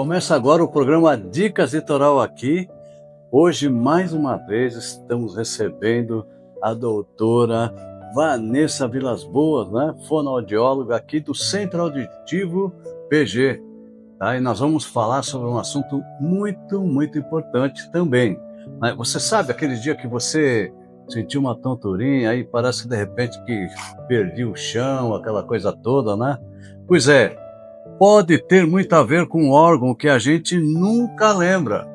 Começa agora o programa Dicas Litoral aqui. Hoje, mais uma vez, estamos recebendo a doutora Vanessa Vilas Boas, né? Fonoaudióloga aqui do Centro Auditivo PG. Tá? E nós vamos falar sobre um assunto muito importante também. Mas você sabe aquele dia que você sentiu uma tonturinha, aí parece de repente que perdi o chão, aquela coisa toda, né? Pois é, pode ter muito a ver com um órgão que a gente nunca lembra.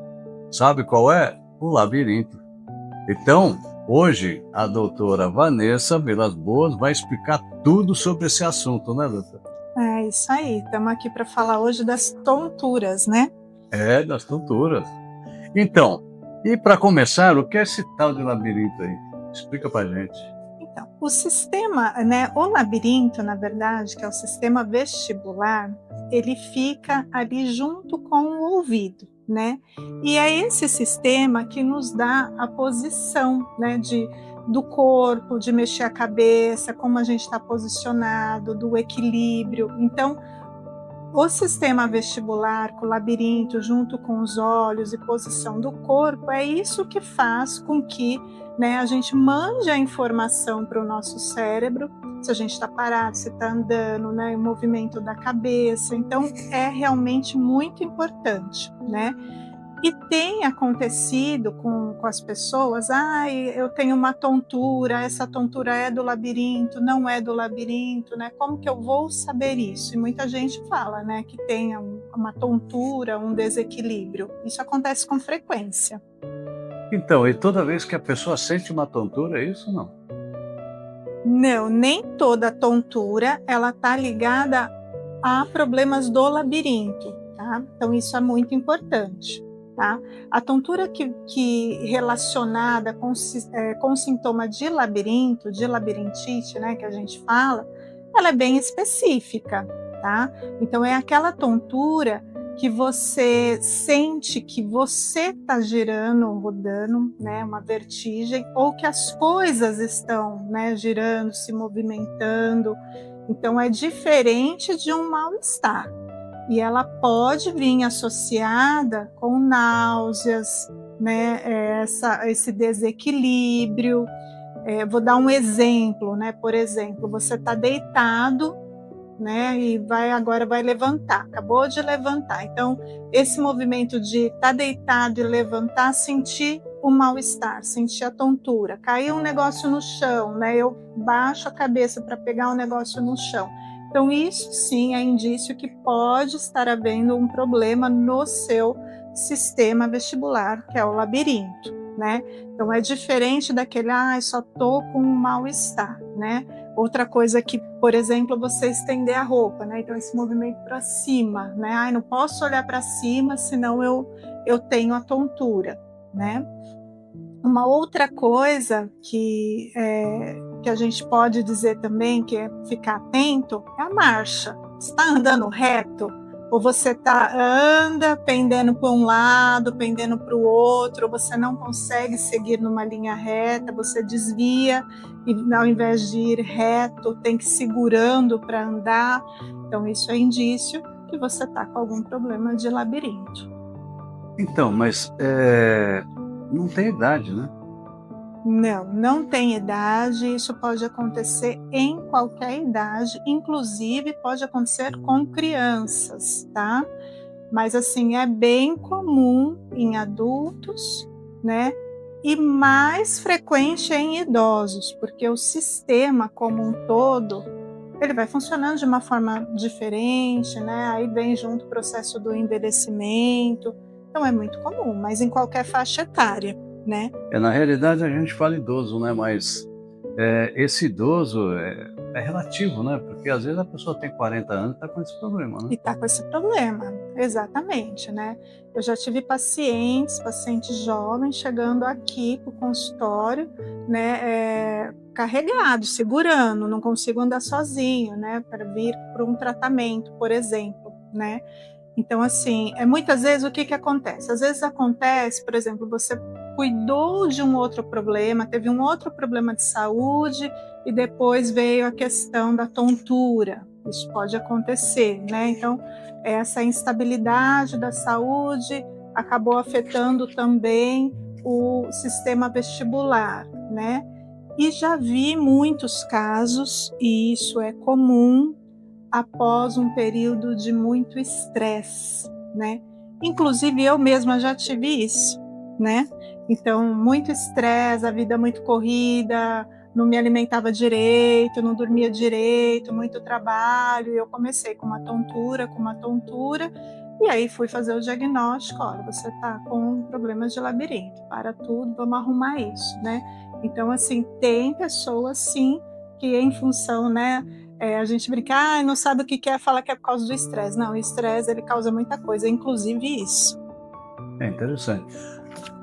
Sabe qual é? O labirinto. Então, hoje, a doutora Vanessa Vilas Boas vai explicar tudo sobre esse assunto, né, doutora? É isso aí, estamos aqui para falar hoje das tonturas, né? É, das tonturas. Então, e para começar, o que é esse tal de labirinto aí? Explica pra gente. Então, o sistema, né, o labirinto, na verdade, que é o sistema vestibular, ele fica ali junto com o ouvido, né? E é esse sistema que nos dá a posição, né, do corpo, de mexer a cabeça, como a gente está posicionado, do equilíbrio. Então, o sistema vestibular, com o labirinto, junto com os olhos e posição do corpo, é isso que faz com que, né, a gente mande a informação para o nosso cérebro, se a gente está parado, se está andando, né, o movimento da cabeça. Então, é realmente muito importante, né? E tem acontecido com as pessoas, eu tenho uma tontura, essa tontura é do labirinto, não é do labirinto, né? Como que eu vou saber isso? E muita gente fala, né, que tem uma tontura, um desequilíbrio. Isso acontece com frequência. Então, e toda vez que a pessoa sente uma tontura, é isso ou não? Não, nem toda tontura, ela está ligada a problemas do labirinto, tá? Então isso é muito importante. Tá? A tontura que relacionada com sintoma de labirinto, de labirintite, né, que a gente fala, ela é bem específica, tá? Então é aquela tontura que você sente que você está girando, rodando, né, uma vertigem, ou que as coisas estão, né, girando, se movimentando. Então é diferente de um mal-estar. E ela pode vir associada com náuseas, né, esse desequilíbrio. Vou dar um exemplo, né? Por exemplo, você está deitado, né, e agora vai levantar, acabou de levantar. Então, esse movimento de estar deitado e levantar, sentir o mal-estar, sentir a tontura, caiu um negócio no chão, né? Eu baixo a cabeça para pegar um negócio no chão. Então, isso sim é indício que pode estar havendo um problema no seu sistema vestibular, que é o labirinto, né? Então, é diferente daquele, só tô com um mal-estar, né? Outra coisa que, por exemplo, você estender a roupa, né? Então, esse movimento para cima, né? Não posso olhar para cima, senão eu tenho a tontura, né? Uma outra coisa que a gente pode dizer também, que é ficar atento, é a marcha. Você está andando reto? Ou você anda pendendo para um lado, pendendo para o outro, ou você não consegue seguir numa linha reta, você desvia e ao invés de ir reto, tem que ir segurando para andar. Então isso é indício que você está com algum problema de labirinto. Então, mas não tem idade, né? Não tem idade, isso pode acontecer em qualquer idade, inclusive pode acontecer com crianças, tá? Mas assim, é bem comum em adultos, né? E mais frequente em idosos, porque o sistema como um todo, ele vai funcionando de uma forma diferente, né? Aí vem junto o processo do envelhecimento, então é muito comum, mas em qualquer faixa etária, né? Na realidade a gente fala idoso, né? Mas esse idoso é relativo, né? Porque às vezes a pessoa tem 40 anos e está com esse problema, né? E está com esse problema, exatamente, né? Eu já tive pacientes jovens chegando aqui para o consultório, né, carregados, segurando, não consigo andar sozinho, né, para vir para um tratamento, por exemplo, né? Então, assim, muitas vezes o que acontece? Às vezes acontece, por exemplo, você cuidou de um outro problema, teve um outro problema de saúde e depois veio a questão da tontura, isso pode acontecer, né? Então, essa instabilidade da saúde acabou afetando também o sistema vestibular, né? E já vi muitos casos, e isso é comum, após um período de muito estresse, né? Inclusive eu mesma já tive isso, né? Então, muito estresse, a vida muito corrida, não me alimentava direito, não dormia direito, muito trabalho. Eu comecei com uma tontura, e aí fui fazer o diagnóstico. Olha, você está com problemas de labirinto, para tudo, vamos arrumar isso, né? Então, assim, tem pessoas, sim, que em função, né, a gente brinca, não sabe o que é, fala que é por causa do estresse. Não, o estresse, ele causa muita coisa, inclusive isso. É interessante.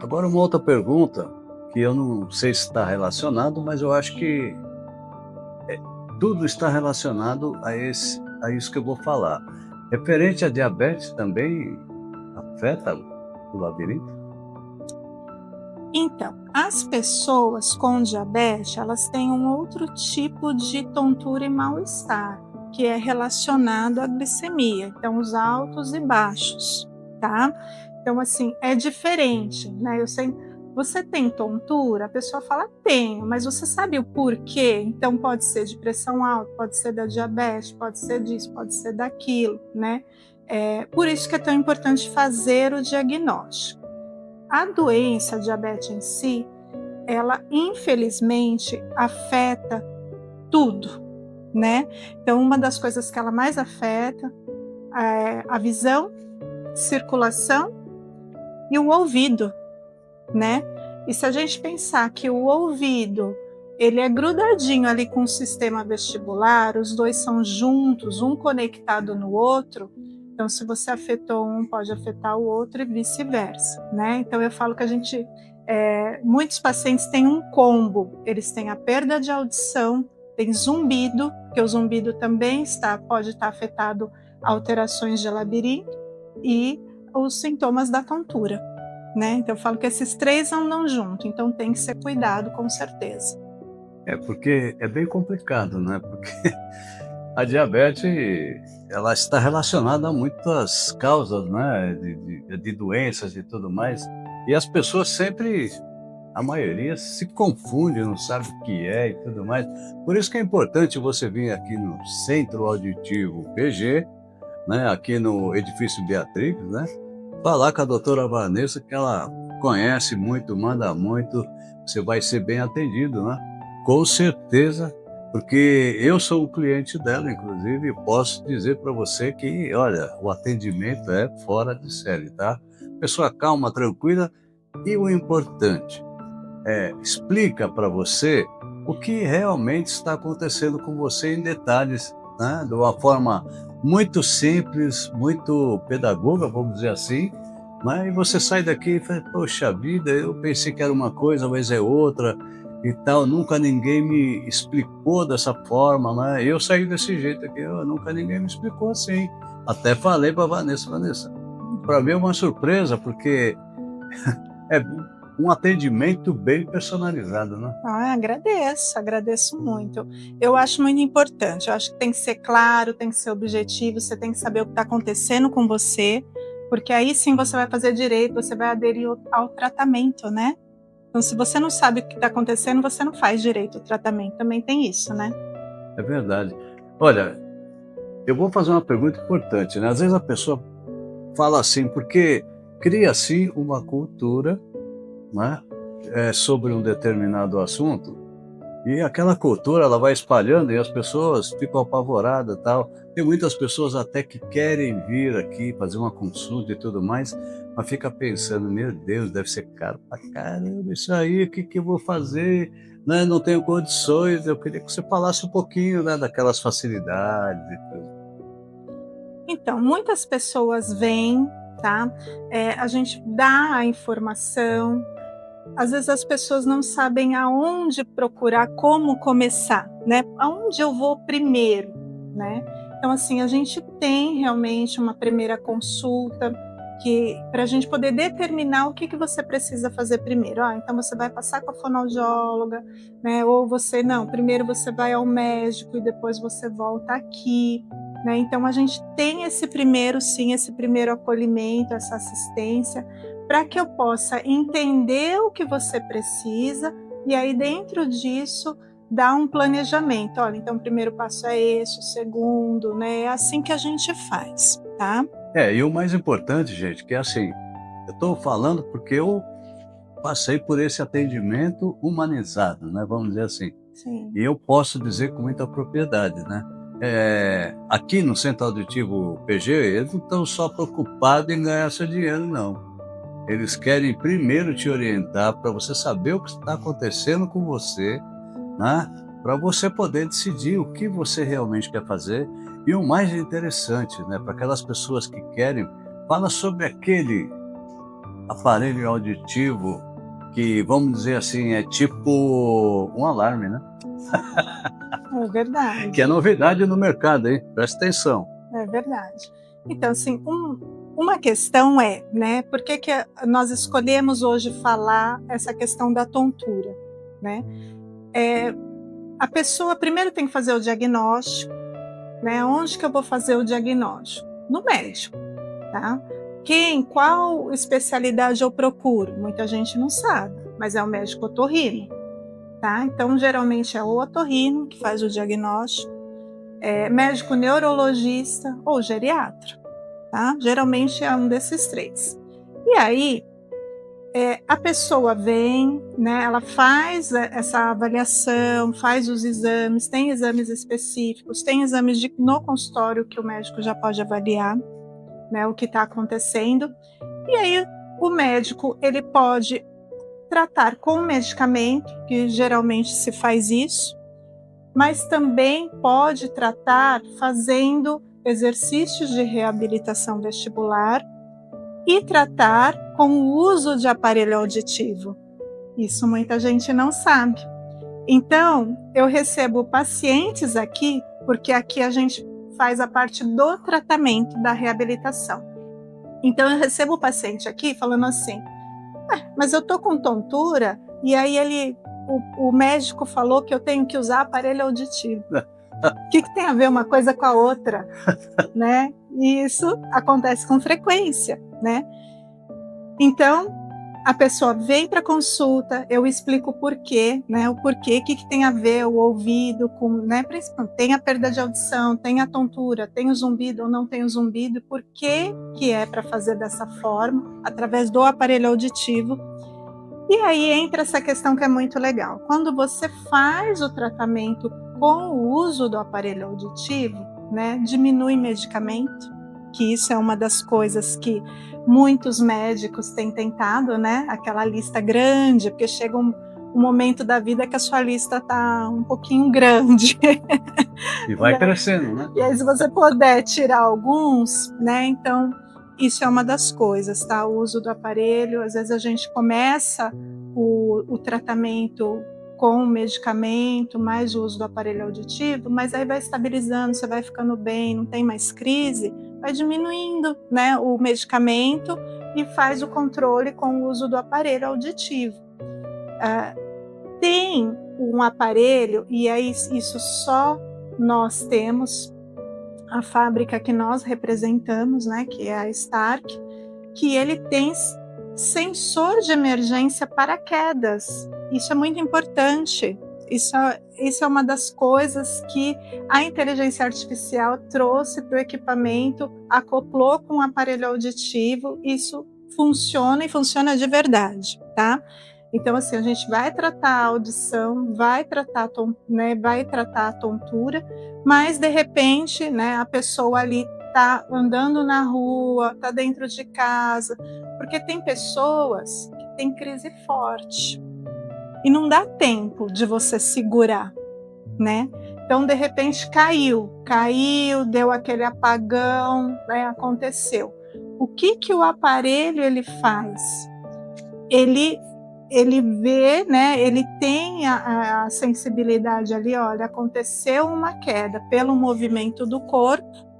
Agora uma outra pergunta, que eu não sei se está relacionado, mas eu acho que tudo está relacionado a isso que eu vou falar. Referente à diabetes também afeta o labirinto? Então, as pessoas com diabetes, elas têm um outro tipo de tontura e mal-estar, que é relacionado à glicemia, então os altos e baixos, tá? Então, assim, é diferente, né? Eu sei, você tem tontura? A pessoa fala, tenho, mas você sabe o porquê? Então, pode ser de pressão alta, pode ser da diabetes, pode ser disso, pode ser daquilo, né? Por isso que é tão importante fazer o diagnóstico. A doença, a diabetes em si, ela infelizmente afeta tudo, né? Então, uma das coisas que ela mais afeta é a visão, circulação e o ouvido, né? E se a gente pensar que o ouvido, ele é grudadinho ali com o sistema vestibular, os dois são juntos, um conectado no outro, então se você afetou um, pode afetar o outro e vice-versa, né? Então eu falo que muitos pacientes têm um combo, eles têm a perda de audição, tem zumbido, que o zumbido também pode estar afetado a alterações de labirinto, e os sintomas da tontura, né? Então eu falo que esses três andam junto, então tem que ser cuidado com certeza. Porque é bem complicado, né? Porque a diabetes, ela está relacionada a muitas causas, né? De doenças e tudo mais. E as pessoas sempre, a maioria, se confunde, não sabe o que é e tudo mais. Por isso que é importante você vir aqui no Centro Auditivo PG, né? Aqui no Edifício Beatrix, né? Falar com a doutora Vanessa, que ela conhece muito, manda muito, você vai ser bem atendido, né? Com certeza, porque eu sou um cliente dela, inclusive, e posso dizer para você que, olha, o atendimento é fora de série, tá? Pessoa calma, tranquila, e o importante explica para você o que realmente está acontecendo com você em detalhes, né? De uma forma muito simples, muito pedagoga, vamos dizer assim, né? E você sai daqui e fala, poxa vida, eu pensei que era uma coisa, mas é outra e tal, nunca ninguém me explicou dessa forma, né? Eu saí desse jeito aqui, nunca ninguém me explicou assim. Até falei para Vanessa, para mim é uma surpresa, porque é um atendimento bem personalizado, né? Agradeço muito. Eu acho muito importante, eu acho que tem que ser claro, tem que ser objetivo, você tem que saber o que está acontecendo com você, porque aí sim você vai fazer direito, você vai aderir ao tratamento, né? Então, se você não sabe o que está acontecendo, você não faz direito ao tratamento, também tem isso, né? É verdade. Olha, eu vou fazer uma pergunta importante, né? Às vezes a pessoa fala assim, porque cria-se uma cultura, né? Sobre um determinado assunto, e aquela cultura ela vai espalhando e as pessoas ficam apavoradas e tal. Tem muitas pessoas até que querem vir aqui fazer uma consulta e tudo mais, mas fica pensando, meu Deus, deve ser caro pra caramba isso aí, o que eu vou fazer? Né? Não tenho condições. Eu queria que você falasse um pouquinho, né, daquelas facilidades e tudo. Então, muitas pessoas vêm, tá? A gente dá a informação. Às vezes as pessoas não sabem aonde procurar, como começar, né? Aonde eu vou primeiro, né? Então, assim, a gente tem realmente uma primeira consulta, que para a gente poder determinar o que você precisa fazer primeiro. Então você vai passar com a fonoaudióloga, né? Ou você não, primeiro você vai ao médico e depois você volta aqui, né? Então a gente tem esse primeiro acolhimento, essa assistência, para que eu possa entender o que você precisa e aí dentro disso dar um planejamento. Olha, então o primeiro passo é esse, o segundo, né? É assim que a gente faz, tá? E o mais importante, gente, que é assim, eu estou falando porque eu passei por esse atendimento humanizado, né? Vamos dizer assim. Sim. E eu posso dizer com muita propriedade, né? Aqui no Centro Auditivo PG, eles não estão só preocupados em ganhar seu dinheiro, não. Eles querem primeiro te orientar para você saber o que está acontecendo com você, né? Para você poder decidir o que você realmente quer fazer. E o mais interessante, né, para aquelas pessoas que querem, fala sobre aquele aparelho auditivo que, vamos dizer assim, é tipo um alarme, né? É verdade. Que é novidade no mercado, hein? Presta atenção. É verdade. Então, assim, uma questão é, né, por que nós escolhemos hoje falar essa questão da tontura, né? A pessoa primeiro tem que fazer o diagnóstico, né? Onde que eu vou fazer o diagnóstico? No médico, tá? Qual especialidade eu procuro? Muita gente não sabe, mas é o médico otorrino, tá? Então, geralmente é o otorrino que faz o diagnóstico, médico neurologista ou geriatra, tá? Geralmente é um desses três. E aí, a pessoa vem, né, ela faz essa avaliação, faz os exames, tem exames específicos, tem exames no consultório que o médico já pode avaliar, né, o que está acontecendo. E aí o médico ele pode tratar com medicamento, que geralmente se faz isso, mas também pode tratar fazendo exercícios de reabilitação vestibular e tratar com o uso de aparelho auditivo. Isso muita gente não sabe. Então, eu recebo pacientes aqui, porque aqui a gente faz a parte do tratamento da reabilitação. Então, eu recebo o paciente aqui falando assim, mas eu tô com tontura, e aí o médico falou que eu tenho que usar aparelho auditivo. O que tem a ver uma coisa com a outra, né? E isso acontece com frequência, né? Então, a pessoa vem para consulta, eu explico o porquê, né? O porquê, o que tem a ver o ouvido com, né? Tem a perda de audição, tem a tontura, tem o zumbido ou não tem o zumbido, por que é para fazer dessa forma, através do aparelho auditivo. E aí entra essa questão que é muito legal. Quando você faz o tratamento com o uso do aparelho auditivo, né, diminui medicamento, que isso é uma das coisas que muitos médicos têm tentado, né? Aquela lista grande, porque chega um momento da vida que a sua lista está um pouquinho grande. E vai crescendo, né? E aí, se você puder tirar alguns, né? Então, isso é uma das coisas, tá? O uso do aparelho, às vezes a gente começa o tratamento com o medicamento, mais o uso do aparelho auditivo, mas aí vai estabilizando, você vai ficando bem, não tem mais crise, vai diminuindo, né, o medicamento e faz o controle com o uso do aparelho auditivo. Tem um aparelho, e aí isso só nós temos, a fábrica que nós representamos, né, que é a Stark, que ele tem sensor de emergência para quedas. Isso é muito importante. Isso é uma das coisas que a inteligência artificial trouxe para o equipamento, acoplou com o aparelho auditivo. Isso funciona e funciona de verdade, tá? Então, assim, a gente vai tratar a audição, vai tratar a tontura, mas, de repente, né, a pessoa ali está andando na rua, está dentro de casa, porque tem pessoas que têm crise forte e não dá tempo de você segurar, né? Então, de repente, caiu, deu aquele apagão, né, aconteceu. O que o aparelho ele faz? Ele vê, né, ele tem a sensibilidade ali, olha, aconteceu uma queda pelo movimento do corpo,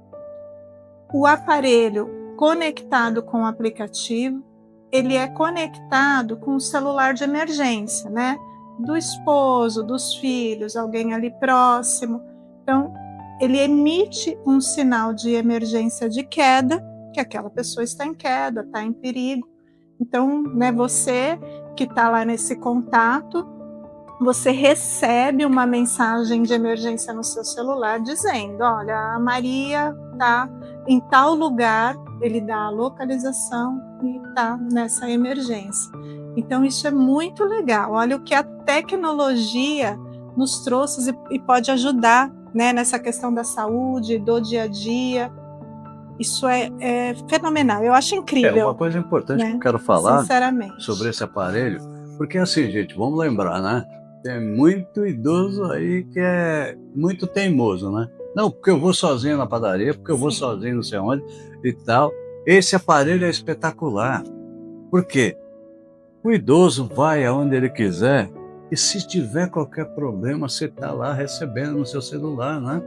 o aparelho conectado com o aplicativo, ele é conectado com o celular de emergência, né? Do esposo, dos filhos, alguém ali próximo. Então, ele emite um sinal de emergência de queda, que aquela pessoa está em queda, está em perigo. Então, né, você que está lá nesse contato, você recebe uma mensagem de emergência no seu celular dizendo, olha, a Maria está em tal lugar, ele dá a localização e está nessa emergência. Então isso é muito legal, olha o que a tecnologia nos trouxe e pode ajudar, né, nessa questão da saúde, do dia a dia. Isso é fenomenal, eu acho incrível. Uma coisa importante, né, que eu quero falar sobre esse aparelho, porque assim, gente, vamos lembrar, né? Tem muito idoso aí que é muito teimoso, né? Não, porque eu vou sozinho na padaria, porque eu vou sozinho não sei onde e tal. Esse aparelho é espetacular. Por quê? O idoso vai aonde ele quiser e se tiver qualquer problema, você está lá recebendo no seu celular, né?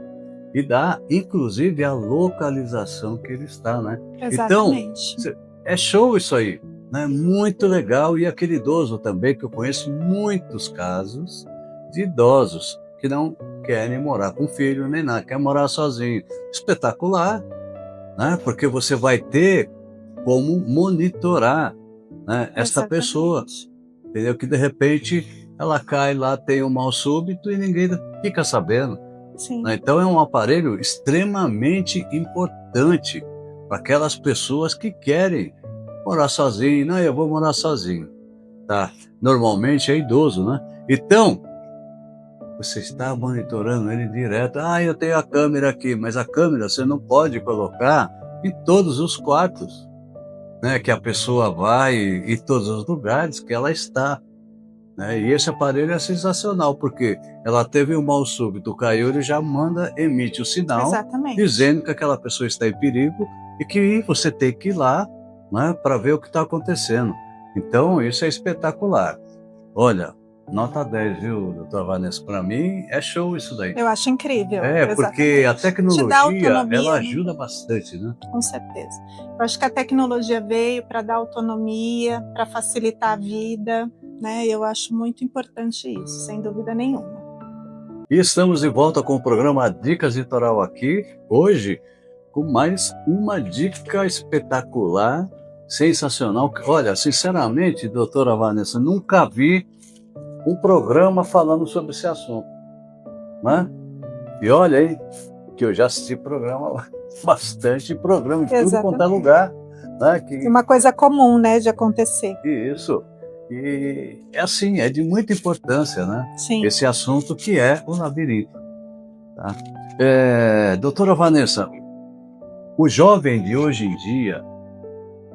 E dá, inclusive, a localização que ele está, né? Exatamente. Então, é show isso aí. Né? Muito legal, e aquele idoso também, que eu conheço muitos casos de idosos que não querem morar com filho nem nada, quer morar sozinho. Espetacular, né? Porque você vai ter como monitorar, né, essa pessoa, entendeu? Que de repente ela cai lá, tem um mal súbito e ninguém fica sabendo. Né? Então é um aparelho extremamente importante para aquelas pessoas que querem morar sozinho. Não, eu vou morar sozinho, tá? Normalmente é idoso, né? Então, você está monitorando ele direto. Ah, eu tenho a câmera aqui, mas a câmera você não pode colocar em todos os quartos, né? Que a pessoa vai e todos os lugares que ela está. Né? E esse aparelho é sensacional, porque ela teve um mal súbito, caiu, ele já emite o sinal, dizendo que aquela pessoa está em perigo e que você tem que ir lá, né, para ver o que está acontecendo. Então, isso é espetacular. Olha, nota 10, viu, doutora Vanessa? Para mim, é show isso daí. Eu acho incrível. Porque a tecnologia, ela ajuda bastante, né? Com certeza. Eu acho que a tecnologia veio para dar autonomia, para facilitar a vida, né? Eu acho muito importante isso, sem dúvida nenhuma. E estamos de volta com o programa Dicas Litoral aqui, hoje, com mais uma dica espetacular, sensacional. Olha, sinceramente, doutora Vanessa, nunca vi um programa falando sobre esse assunto, né? E olha aí, que eu já assisti bastante programa em tudo quanto é lugar. Né? É uma coisa comum, né, de acontecer. Isso. E é assim, é de muita importância, né? Sim. Esse assunto que é o labirinto. Tá? Doutora Vanessa, o jovem de hoje em dia,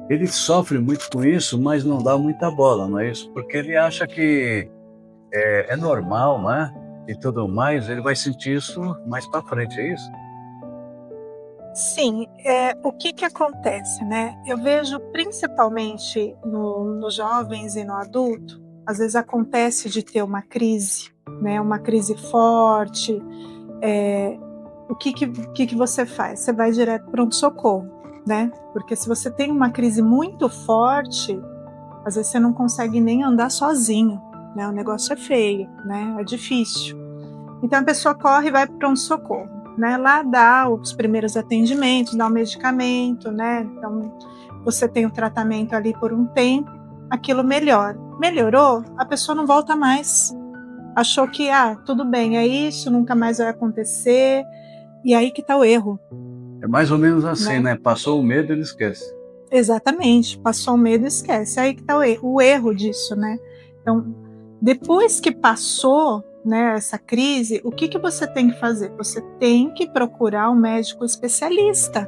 ele sofre muito com isso, mas não dá muita bola, não é isso? Porque ele acha que é normal, né? E tudo mais, ele vai sentir isso mais para frente, é isso? Sim, o que acontece, né? Eu vejo principalmente nos jovens e no adulto, às vezes acontece de ter uma crise, né? Uma crise forte. O que você faz? Você vai direto para pronto-socorro, né? Porque se você tem uma crise muito forte, às vezes você não consegue nem andar sozinho, né? O negócio é feio, né? É difícil. Então a pessoa corre e vai para pronto-socorro, né? Lá dá os primeiros atendimentos, dá o medicamento, né? Então você tem o tratamento ali por um tempo, aquilo melhora. Melhorou, a pessoa não volta mais. Achou que, tudo bem, é isso, nunca mais vai acontecer. E aí que está o erro. É mais ou menos assim, né? Passou o medo, ele esquece. Exatamente, passou o medo, esquece. Aí que está o erro disso, né? Então, depois que passou, né, essa crise, o que você tem que fazer? Você tem que procurar um médico especialista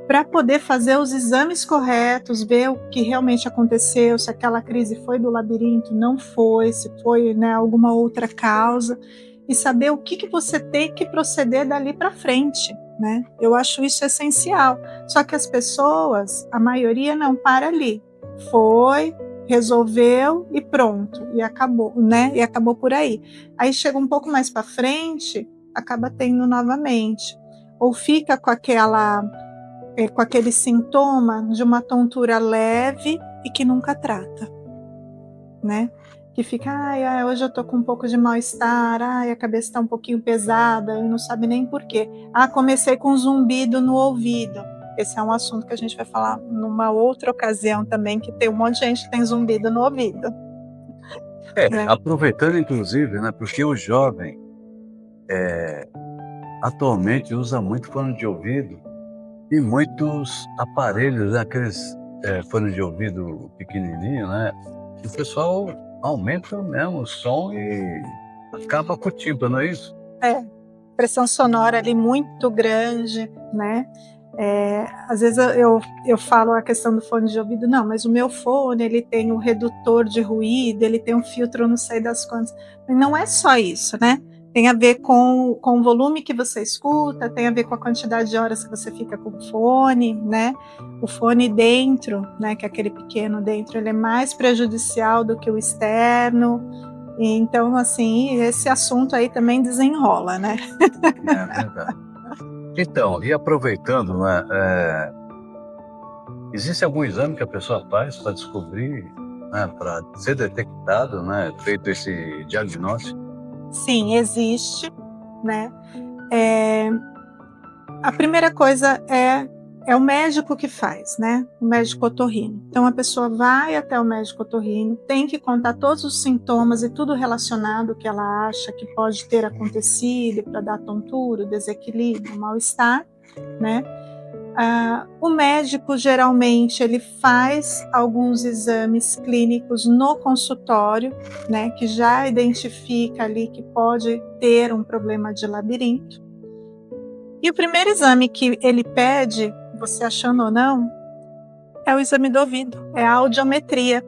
para poder fazer os exames corretos, ver o que realmente aconteceu, se aquela crise foi do labirinto, não foi, se foi, né, alguma outra causa, e saber o que você tem que proceder dali para frente, né? Eu acho isso essencial. Só que as pessoas, a maioria não para ali. Foi, resolveu e pronto, e acabou, né? E acabou por aí. Aí chega um pouco mais para frente, acaba tendo novamente, ou fica com aquela com aquele sintoma de uma tontura leve e que nunca trata, né? Que fica, hoje eu tô com um pouco de mal-estar, a cabeça está um pouquinho pesada, e não sabe nem por quê. Comecei com zumbido no ouvido. Esse é um assunto que a gente vai falar numa outra ocasião também, que tem um monte de gente que tem zumbido no ouvido. Aproveitando inclusive, né, porque o jovem atualmente usa muito fone de ouvido e muitos aparelhos, né, aqueles fones de ouvido pequenininho, né? E o pessoal aumenta mesmo o som e acaba com o tímpano, não é isso? Pressão sonora ali muito grande, né? Às vezes eu falo a questão do fone de ouvido, não, mas o meu fone, ele tem um redutor de ruído, ele tem um filtro não sei das quantas. Mas não é só isso, né? Tem a ver com o volume que você escuta, tem a ver com a quantidade de horas que você fica com o fone, né? O fone dentro, né, que é aquele pequeno dentro, ele é mais prejudicial do que o externo. Então, assim, esse assunto aí também desenrola, né? É verdade. Então, e aproveitando, né, existe algum exame que a pessoa faz para descobrir, né, para ser detectado, né, feito esse diagnóstico? Sim, existe, né? A primeira coisa é o médico que faz, né? O médico otorrino. Então a pessoa vai até o médico otorrino, tem que contar todos os sintomas e tudo relacionado que ela acha que pode ter acontecido para dar tontura, desequilíbrio, mal-estar, né? O médico geralmente ele faz alguns exames clínicos no consultório, né, que já identifica ali que pode ter um problema de labirinto. E o primeiro exame que ele pede, você achando ou não, é o exame do ouvido, é a audiometria.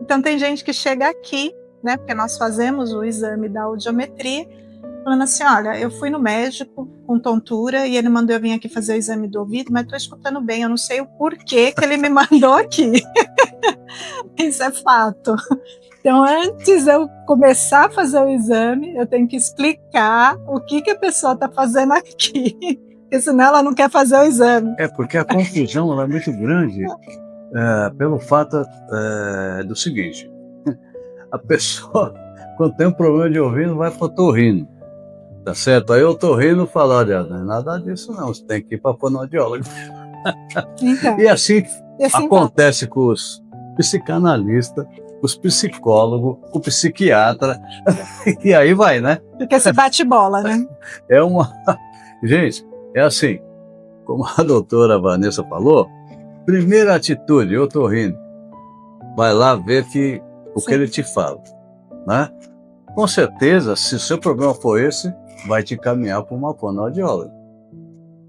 Então tem gente que chega aqui, né, porque nós fazemos o exame da audiometria, falando assim, olha, eu fui no médico com tontura e ele mandou eu vir aqui fazer o exame do ouvido, mas estou escutando bem, eu não sei o porquê que ele me mandou aqui. Isso é fato. Então, antes de eu começar a fazer o exame, eu tenho que explicar o que a pessoa está fazendo aqui, porque senão ela não quer fazer o exame. Porque a confusão ela é muito grande pelo fato do seguinte, a pessoa, quando tem um problema de ouvido, vai para o otorrino. Tá certo? Aí o otorrino fala, olha, não é nada disso não, você tem que ir para fonoaudiólogo. Então, E assim assim acontece com os psicanalistas, os psicólogos, o psiquiatra, e aí vai, né? Fica esse bate-bola, né? Gente, é assim, como a doutora Vanessa falou, primeira atitude, otorrino, vai lá ver o que ele te fala, né? Com certeza, se o seu problema for esse, vai te encaminhar para uma fonoaudióloga,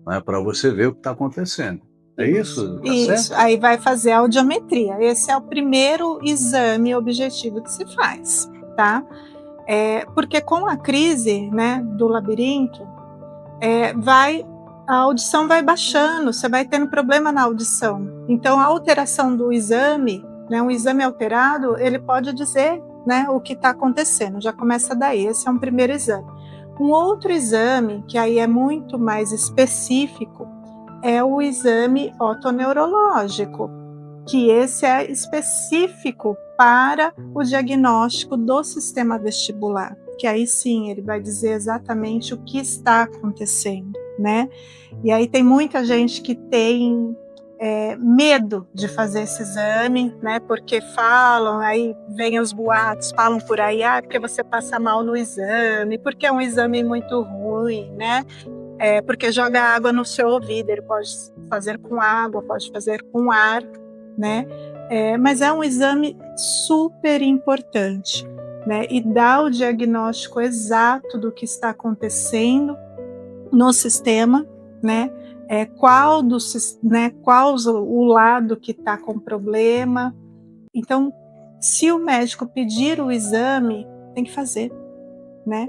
né, para você ver o que está acontecendo. É isso? Tá Isso, certo? aí vai fazer a audiometria. Esse é o primeiro exame objetivo que se faz, tá? Porque com a crise, né, do labirinto, a audição vai baixando, você vai tendo problema na audição. Então, a alteração do exame, né, um exame alterado, ele pode dizer, né, o que está acontecendo. Já começa daí, esse é um primeiro exame. Um outro exame, que aí é muito mais específico, é o exame otoneurológico, que esse é específico para o diagnóstico do sistema vestibular, que aí sim ele vai dizer exatamente o que está acontecendo, né? E aí tem muita gente que tem medo de fazer esse exame, né? Porque falam, aí vem os boatos, falam por aí, porque você passa mal no exame, porque é um exame muito ruim, né? Porque joga água no seu ouvido, ele pode fazer com água, pode fazer com ar, né? Mas é um exame super importante, né? E dá o diagnóstico exato do que está acontecendo no sistema, né? Qual o lado que está com problema. Então, se o médico pedir o exame, tem que fazer, né?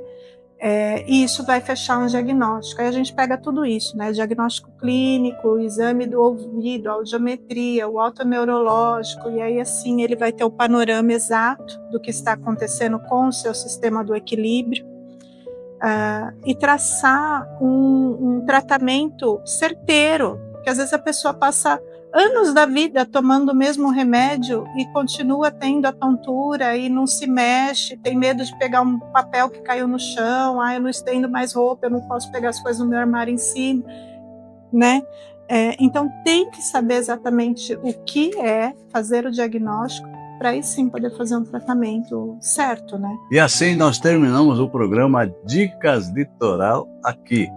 E isso vai fechar um diagnóstico. Aí a gente pega tudo isso, né? Diagnóstico clínico, o exame do ouvido, a audiometria, o autoneurológico, e aí assim ele vai ter o panorama exato do que está acontecendo com o seu sistema do equilíbrio, e traçar um tratamento certeiro, Porque às vezes a pessoa passa anos da vida tomando o mesmo remédio e continua tendo a tontura e não se mexe, tem medo de pegar um papel que caiu no chão, eu não estendo mais roupa, eu não posso pegar as coisas no meu armário em cima, né? Então tem que saber exatamente o que é, fazer o diagnóstico, para aí sim poder fazer um tratamento certo, né? E assim nós terminamos o programa Dicas Litoral aqui.